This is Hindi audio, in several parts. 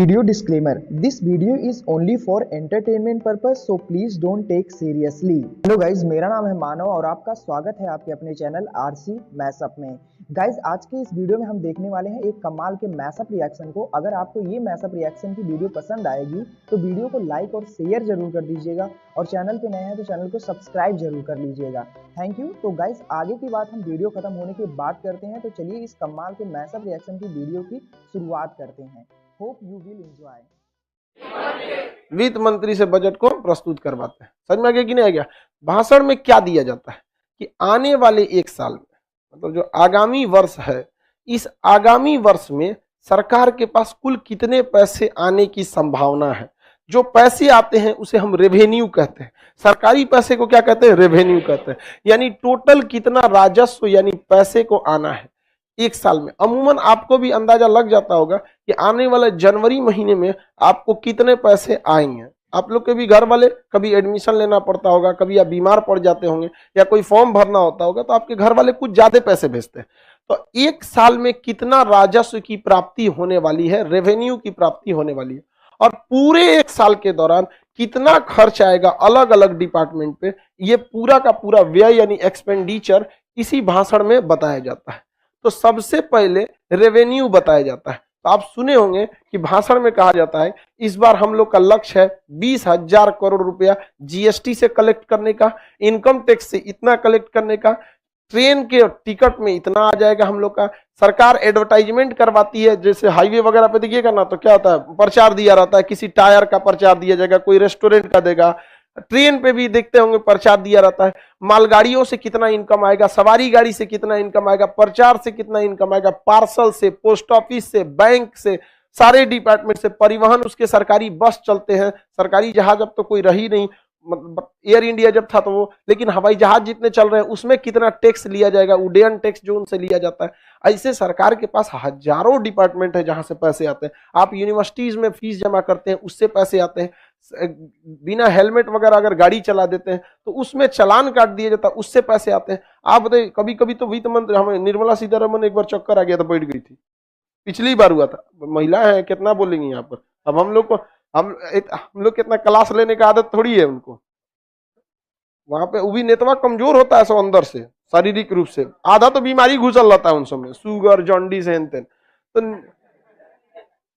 Video disclaimer: This video is only for entertainment purpose, so please don't take seriously. Hello guys, मेरा नाम है मानव और आपका स्वागत है आपके अपने चैनल आरसी मैशअप में। गाइज, आज के इस वीडियो में हम देखने वाले हैं एक कमाल के मैशअप रिएक्शन को। अगर आपको ये मैशअप रिएक्शन की वीडियो पसंद आएगी तो वीडियो को लाइक और शेयर जरूर कर दीजिएगा और चैनल पे नए हैं तो चैनल को सब्सक्राइब जरूर कर लीजिएगा। Thank you. तो गाइज, आगे की बात हम वीडियो खत्म होने के बाद करते हैं, तो चलिए इस कमाल के मैशअप रिएक्शन की वीडियो की शुरुआत करते हैं। Hope you will enjoy. वित्त मंत्री से बजट को प्रस्तुत करवाते हैं। समझ में आ गया कि नहीं आ गया? भाषण में क्या दिया जाता है कि आने वाले एक साल में, मतलब जो आगामी वर्ष है, इस आगामी वर्ष में सरकार के पास कुल कितने पैसे आने की संभावना है। जो पैसे आते हैं उसे हम रेवेन्यू कहते हैं। सरकारी पैसे को क्या कहते हैं? रेवेन्यू कहते हैं। यानी टोटल कितना राजस्व यानी पैसे को आना है एक साल में। अमूमन आपको भी अंदाजा लग जाता होगा कि आने वाले जनवरी महीने में आपको कितने पैसे आएंगे। आप लोग के भी घर वाले कभी एडमिशन लेना पड़ता होगा, कभी आप बीमार पड़ जाते होंगे या कोई फॉर्म भरना होता होगा, तो आपके घर वाले कुछ ज्यादा पैसे भेजते हैं। तो एक साल में कितना राजस्व की प्राप्ति होने वाली है, रेवेन्यू की प्राप्ति होने वाली है, और पूरे एक साल के दौरान कितना खर्च आएगा अलग अलग डिपार्टमेंट पे, ये पूरा का पूरा व्यय यानी एक्सपेंडिचर इसी भाषण में बताया जाता है। तो सबसे पहले रेवेन्यू बताया जाता है। तो आप सुने होंगे कि भाषण में कहा जाता है इस बार हम लोग का लक्ष्य है 20,000 करोड़ रुपया जीएसटी से कलेक्ट करने का, इनकम टैक्स से इतना कलेक्ट करने का, ट्रेन के टिकट में इतना आ जाएगा हम लोग का। सरकार एडवर्टाइजमेंट करवाती है, जैसे हाईवे वगैरह पे देखिएगा ना, तो क्या होता है, प्रचार दिया रहता है, किसी टायर का प्रचार दिया जाएगा, कोई रेस्टोरेंट का देगा, ट्रेन पे भी देखते होंगे प्रचार दिया रहता है। मालगाड़ियों से कितना इनकम आएगा, सवारी गाड़ी से कितना इनकम आएगा, प्रचार से कितना इनकम आएगा, पार्सल से, पोस्ट ऑफिस से, बैंक से, सारे डिपार्टमेंट से, परिवहन, उसके सरकारी बस चलते हैं, सरकारी जहाज अब तो कोई रही नहीं, मतलब एयर इंडिया जब था तो वो, लेकिन हवाई जहाज जितने चल रहे हैं उसमें कितना टैक्स लिया जाएगा, उड्डयन टैक्स जो उनसे लिया जाता है। ऐसे सरकार के पास हजारों डिपार्टमेंट है जहां से पैसे आते हैं। आप यूनिवर्सिटीज में फीस जमा करते हैं, उससे पैसे आते हैं। बिना हेलमेट वगैरह अगर गाड़ी चला देते हैं तो उसमें चालान काट दिया जाता है, उससे पैसे आते हैं। आप बताइए, कभी कभी तो वित्त मंत्री हमें निर्मला सीतारमन एक बार चक्कर आ गया था, बैठ गई थी, पिछली बार हुआ था। महिला है, कितना बोलेंगे यहाँ पर। अब हम लोग कितना क्लास लेने का आदत थोड़ी है उनको। वहां पे वो भी नेतवा कमजोर होता है सब अंदर से, शारीरिक रूप से। आधा तो बीमारी घुसल रहता है उन सब में, शुगर, जॉन्डिस, हेन तेन। तो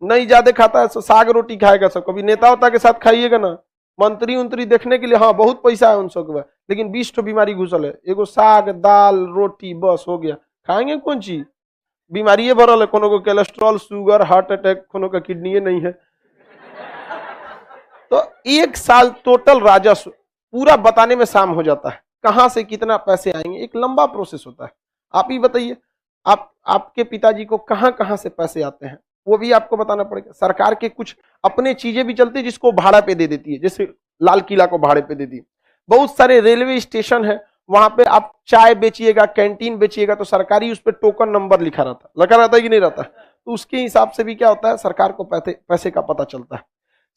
नहीं ज्यादा खाता है, साग रोटी खाएगा सब। कभी नेता होता के साथ खाइएगा ना, मंत्री उंत्री देखने के लिए, हाँ बहुत पैसा है उन सब के, लेकिन 20 बीमारी घुसल है। एगो साग, दाल, रोटी, बस हो गया। खाएंगे कौन चीज? बीमारी भरल है, कोनो को कोलेस्ट्रॉल, शुगर, हार्ट अटैक, कोनो का किडनी नहीं है। तो एक साल टोटल राजस्व पूरा बताने में शाम हो जाता है, कहां से कितना पैसे आएंगे। एक लंबा प्रोसेस होता है। आप ही बताइए, आपके पिताजी को कहां कहां से पैसे आते हैं, वो भी आपको बताना पड़ेगा। सरकार के कुछ अपने चीजें भी चलती है जिसको भाड़ा पे दे देती है, जैसे लाल किला को भाड़े पे दे दी। बहुत सारे रेलवे स्टेशन है, वहां पे आप चाय बेचिएगा, कैंटीन बेचिएगा, तो सरकारी उस पर टोकन नंबर लगा रहता है कि नहीं रहता? तो उसके हिसाब से भी क्या होता है, सरकार को पैसे का पता चलता है।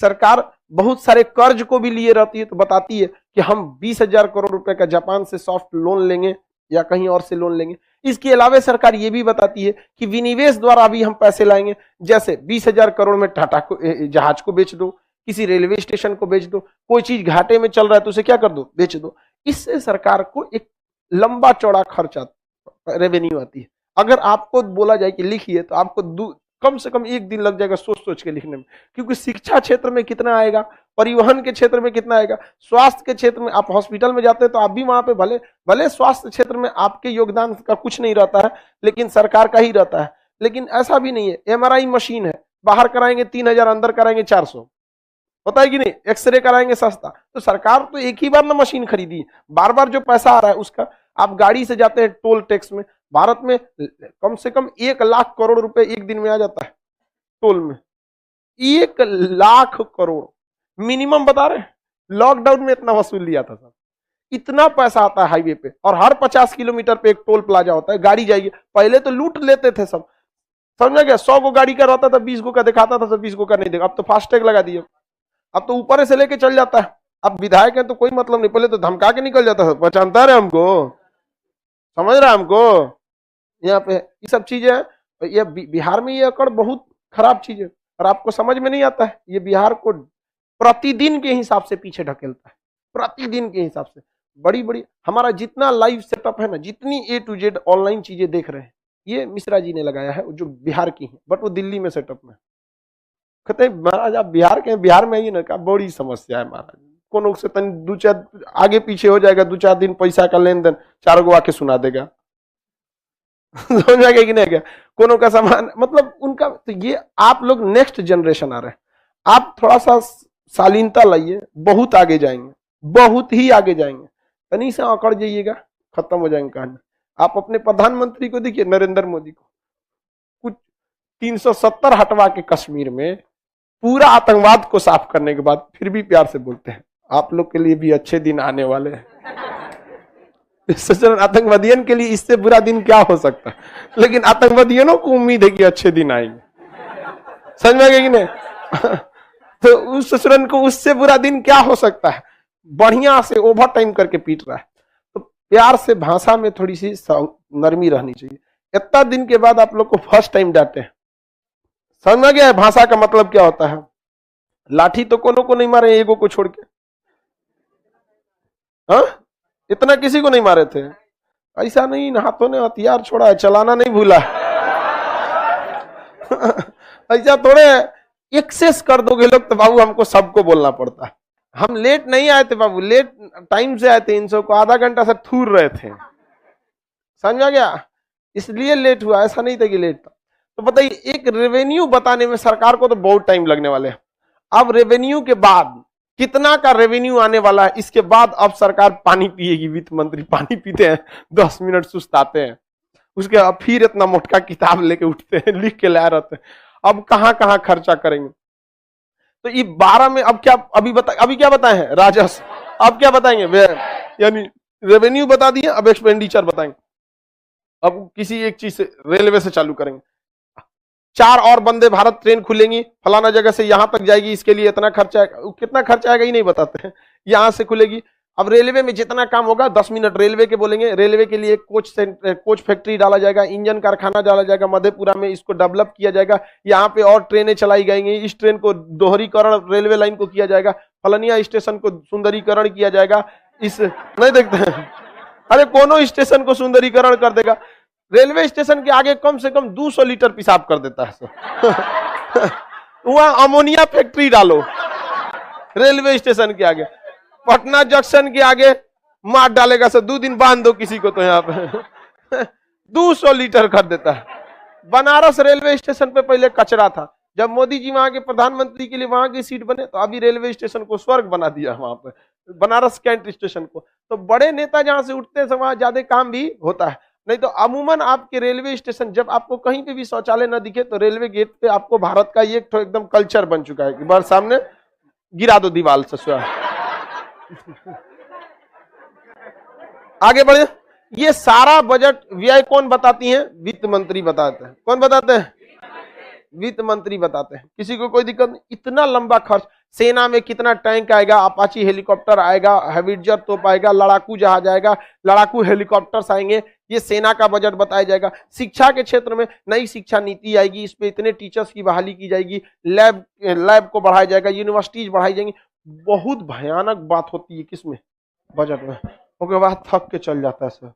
सरकार बहुत सारे कर्ज को भी लिए रहती है, तो बताती है कि हम 20,000 करोड़ रुपए का जापान से सॉफ्ट लोन लेंगे या कहीं और से लोन लेंगे। इसके अलावा सरकार ये भी बताती है कि विनिवेश द्वारा भी हम पैसे लाएंगे। जैसे 20,000 करोड़ में टाटा को जहाज को बेच दो, किसी रेलवे स्टेशन को बेच दो, कोई चीज घाटे में चल रहा है तो उसे क्या कर दो, बेच दो। इससे सरकार को एक लंबा चौड़ा खर्च रेवेन्यू आती है। अगर आपको बोला जाए कि लिखिए, तो आपको कम से कम एक दिन लग जाएगा सोच के लिखने में, क्योंकि शिक्षा क्षेत्र में कितना आएगा, परिवहन के क्षेत्र में कितना आएगा, स्वास्थ्य के क्षेत्र में, आप हॉस्पिटल में जाते हैं तो आप भी वहां पे भले स्वास्थ्य क्षेत्र में आपके योगदान का कुछ नहीं रहता है, लेकिन सरकार का ही रहता है। लेकिन ऐसा भी नहीं है, एमआरआई मशीन है, बाहर कराएंगे 3,000, अंदर कराएंगे 400, होता है कि नहीं? एक्सरे कराएंगे सस्ता। तो सरकार तो एक ही बार ना मशीन खरीदी है, बार बार जो पैसा आ रहा है उसका। आप गाड़ी से जाते हैं टोल टैक्स में, भारत में कम से कम 1,00,000 करोड़ रुपए एक दिन में आ जाता है टोल में। 1,00,000 करोड़ मिनिमम बता रहे हैं। लॉकडाउन में इतना वसूल लिया था सब, इतना पैसा आता है हाईवे पे। और हर 50 किलोमीटर पे एक टोल प्लाजा होता है, गाड़ी जाएगी। पहले तो लूट लेते थे सब, समझ गया? 100 को गाड़ी का रहता था, 20 को का दिखाता था, सब 20 को का नहीं देखा। अब तो फास्टैग लगा दिए, अब तो ऊपर से लेके चल जाता है। अब विधायक है तो कोई मतलब नहीं, पहले तो धमका के निकल जाता था, पहचानता रहे हमको, समझ रहा है हमको। यहाँ पे ये सब चीजें, ये बिहार में ये अकड़ बहुत खराब चीज है। और आपको समझ में नहीं आता है। ये बिहार को प्रतिदिन के हिसाब से पीछे ढकेलता है, प्रतिदिन के हिसाब से। बड़ी बड़ी हमारा जितना लाइव सेटअप है ना, जितनी A to Z ऑनलाइन चीजें देख रहे हैं, ये मिश्रा जी ने लगाया है, जो बिहार की है, बट वो दिल्ली में सेटअप में। कहते हैं महाराज आप बिहार के, बिहार में ही ना, का बड़ी समस्या है महाराज। कोनो से तन दो चार आगे पीछे हो जाएगा, 2-4 दिन पैसा का लेन देन, 4 गो आके सुना देगा। समझ आ गया कि नहीं गया? कोनो का सामान, मतलब उनका। तो ये आप लोग नेक्स्ट जनरेशन आ रहे हैं, आप थोड़ा सा शालीनता लाइए, बहुत आगे जाएंगे, बहुत ही आगे जाएंगे। तनी से अकड़ जाइएगा, खत्म हो जाएंगे कहानी। आप अपने प्रधानमंत्री को देखिए, नरेंद्र मोदी को, कुछ 370 हटवा के कश्मीर में पूरा आतंकवाद को साफ करने के बाद फिर भी प्यार से बोलते हैं आप लोग के लिए भी अच्छे दिन आने वाले हैं। आतंकवादियों के लिए इससे बुरा दिन क्या हो सकता है, लेकिन आतंकवादियों को उम्मीद है कि अच्छे दिन आएंगे। समझ में आ गया कि नहीं? तो उस ससुरन को उससे बुरा दिन क्या हो सकता है? बढ़िया से ओवर टाइम करके पीट रहा है। तो प्यार से भाषा में थोड़ी सी नरमी रहनी चाहिए। इतना दिन के बाद आप लोग को फर्स्ट टाइम डांटे हैं, समझ में गया है भाषा का मतलब क्या होता है? लाठी तो कोनो को नहीं मारे, एगो को छोड़ के। हाँ, इतना किसी को नहीं मारे थे। ऐसा नहीं, हाथों ने हथियार छोड़ा है, चलाना नहीं भूला। ऐसा थोड़े एक्सेस कर दोगे लोग तो बाबू हमको सबको बोलना पड़ता है। हम लेट नहीं आए थे बाबू, लेट टाइम से आए थे। इन सबको आधा घंटा से थूर रहे थे, समझ आ गया? इसलिए लेट हुआ, ऐसा नहीं था कि लेट था। तो बताइए, एक रेवेन्यू बताने में सरकार को तो बहुत टाइम लगने वाले हैं। अब रेवेन्यू के बाद कितना का रेवेन्यू आने वाला है, इसके बाद अब सरकार पानी पिएगी। वित्त मंत्री पानी पीते हैं, 10 मिनट सुस्ताते हैं, उसके बाद फिर इतना मोटका किताब लेके उठते हैं, लिख के ला रहते हैं। अब कहां कहां खर्चा करेंगे? तो ये 12 में अब क्या, अभी क्या बताए हैं? राजस्व। अब क्या बताएंगे? यानी रेवेन्यू बता दिए, अब एक्सपेंडिचर बताएंगे। अब किसी एक चीज से, रेलवे से चालू करेंगे। 4 और वंदे भारत ट्रेन खुलेंगी, फलाना जगह से यहां तक जाएगी, इसके लिए इतना खर्चा आएगा। कितना खर्चा आएगा ये नहीं बताते हैं। यहां से खुलेगी। अब रेलवे में जितना काम होगा, 10 मिनट रेलवे के बोलेंगे। रेलवे के लिए कोच फैक्ट्री डाला जाएगा, इंजन कारखाना डाला जाएगा मधेपुरा में, इसको डेवलप किया जाएगा। यहाँ पे और ट्रेनें चलाई जाएंगी, इस ट्रेन को दोहरीकरण रेलवे लाइन को किया जाएगा, फलनिया स्टेशन को सुंदरीकरण किया जाएगा। इस नहीं देखते हैं, अरे कोनो स्टेशन को सुंदरीकरण कर देगा। रेलवे स्टेशन के आगे कम से कम 200 लीटर पेशाब कर देता है। वहां अमोनिया फैक्ट्री डालो रेलवे स्टेशन के आगे। पटना जंक्शन के आगे मार डालेगा सर, 2 दिन बांध दो किसी को तो यहाँ पे 200 लीटर कर देता है। बनारस रेलवे स्टेशन पे पहले कचरा था, जब मोदी जी वहां के प्रधानमंत्री के लिए वहां की सीट बने तो अभी रेलवे स्टेशन को स्वर्ग बना दिया वहां पे, बनारस कैंट स्टेशन को। तो बड़े नेता जहां से उठते हैं वहां ज्यादा काम भी होता है। नहीं तो अमूमन आपके रेलवे स्टेशन, जब आपको कहीं पे भी शौचालय न दिखे तो रेलवे गेट पे आपको भारत का ये एकदम कल्चर बन चुका है कि बार सामने गिरा दो दीवार से। आगे बढ़े। ये सारा बजट व्यय कौन बताती हैं? वित्त मंत्री बताते हैं। कौन बताते हैं? वित्त मंत्री बताते हैं। किसी को कोई दिक्कत नहीं। इतना लंबा खर्च, सेना में कितना टैंक आएगा, अपाची हेलीकॉप्टर आएगा, हैविटजर तोप आएगा, लड़ाकू जहाज आएगा, लड़ाकू हेलीकॉप्टर्स आएंगे, ये सेना का बजट बताया जाएगा। शिक्षा के क्षेत्र में नई शिक्षा नीति आएगी, इस पे इतने टीचर्स की बहाली की जाएगी, लैब को बढ़ाया जाएगा, यूनिवर्सिटीज बढ़ाई जाएंगी। बहुत भयानक बात होती है किसमें? बजट में। उसके बाद थक के चल जाता है सर।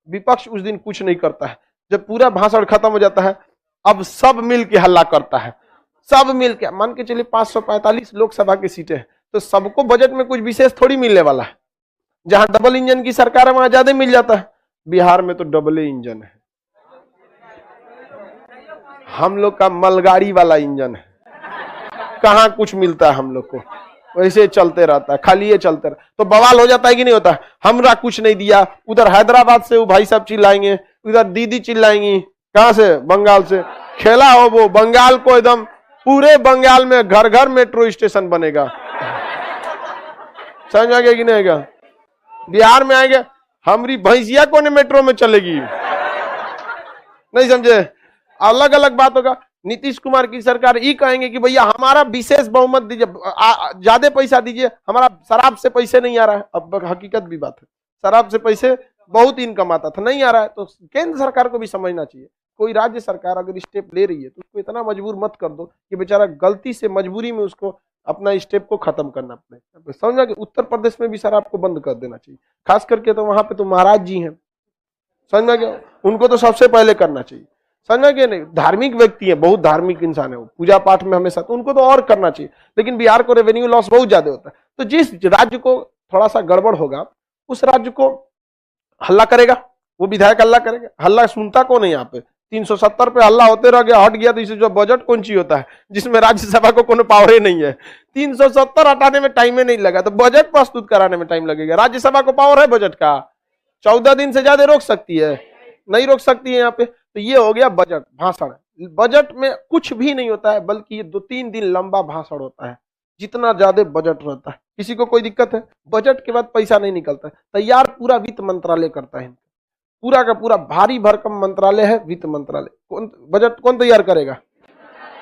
विपक्ष उस दिन कुछ नहीं करता है, जब पूरा भाषण खत्म हो जाता है अब सब मिल के हल्ला करता है। सब मिल के, मान के चलिए 545 लोकसभा की सीटें हैं, तो सबको बजट में कुछ विशेष थोड़ी मिलने वाला है। जहां डबल इंजन की सरकार है वहां ज्यादा मिल जाता है। बिहार में तो डबल इंजन है, हम लोग का मलगाड़ी वाला इंजन है, कहां कुछ मिलता है हम लोग को। वैसे चलते रहता है, खाली ये चलते रहता। तो बवाल हो जाता है कि नहीं होता? हमरा कुछ नहीं दिया। उधर हैदराबाद से वो भाई साहब चिल्लाएंगे, उधर दीदी चिल्लाएंगी, कहां से? बंगाल से। खेला हो वो बंगाल को, एकदम पूरे बंगाल में घर घर मेट्रो स्टेशन बनेगा। समझ आ गया कि नहीं आएगा? बिहार में आएगा, हमारी भैंसिया कौन मेट्रो में चलेगी? नहीं समझे? अलग अलग बात होगा। नीतीश कुमार की सरकार ये कहेंगे कि भैया हमारा विशेष बहुमत दीजिए, ज्यादा पैसा दीजिए, हमारा शराब से पैसे नहीं आ रहा है। अब हकीकत भी बात है, शराब से पैसे बहुत इनकम आता था, नहीं आ रहा है। तो केंद्र सरकार को भी समझना चाहिए, कोई राज्य सरकार अगर स्टेप ले रही है तो उसको इतना मजबूर मत कर दो कि बेचारा गलती से मजबूरी में उसको अपना स्टेप को खत्म करना पड़े। समझा कि उत्तर प्रदेश में भी सर आपको बंद कर देना चाहिए, खास करके तो वहां पे तो महाराज जी हैं, समझा क्या, उनको तो सबसे पहले करना चाहिए। समझा कि नहीं, धार्मिक व्यक्ति है, बहुत धार्मिक इंसान है वो, पूजा पाठ में हमेशा, तो उनको तो और करना चाहिए। लेकिन बिहार को रेवेन्यू लॉस बहुत ज्यादा होता है, तो जिस राज्य को थोड़ा सा गड़बड़ होगा उस राज्य को हल्ला करेगा, वो विधायक हल्ला करेगा। हल्ला सुनता कौन है यहाँ पे, 370 पे हल्ला होते रह गया, हट गया। तो इसे जो बजट कौन सी होता है जिसमें राज्यसभा को कोनो पावर ही नहीं है, 370 हटाने में टाइम ही नहीं लगा, तो बजट प्रस्तुत कराने में टाइम लगेगा। राज्यसभा को पावर है बजट का, 14 दिन से ज्यादा रोक सकती है, नहीं रोक सकती है यहाँ पे। तो ये हो गया बजट, भाषण। बजट में कुछ भी नहीं होता है, बल्कि ये 2-3 दिन लंबा भाषण होता है, जितना ज्यादा बजट रहता है। किसी को कोई दिक्कत है, बजट के बाद पैसा नहीं निकलता है, तैयार पूरा वित्त मंत्रालय करता है, पूरा का पूरा भारी भरकम मंत्रालय है वित्त मंत्रालय। कौन बजट कौन तैयार करेगा,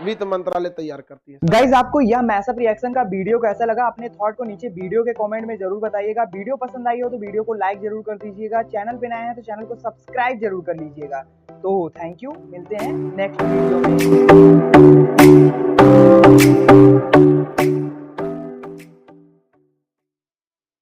वित्त मंत्रालय तैयार करती है। गाइज आपको यह मैसअप रिएक्शन का वीडियो कैसा लगा, अपने थॉट को नीचे वीडियो के कमेंट में जरूर बताइएगा। वीडियो पसंद आई हो तो वीडियो को लाइक जरूर कर दीजिएगा, चैनल पे नए हैं तो चैनल को सब्सक्राइब जरूर कर लीजिएगा। तो थैंक यू, मिलते हैं नेक्स्ट वीडियो में।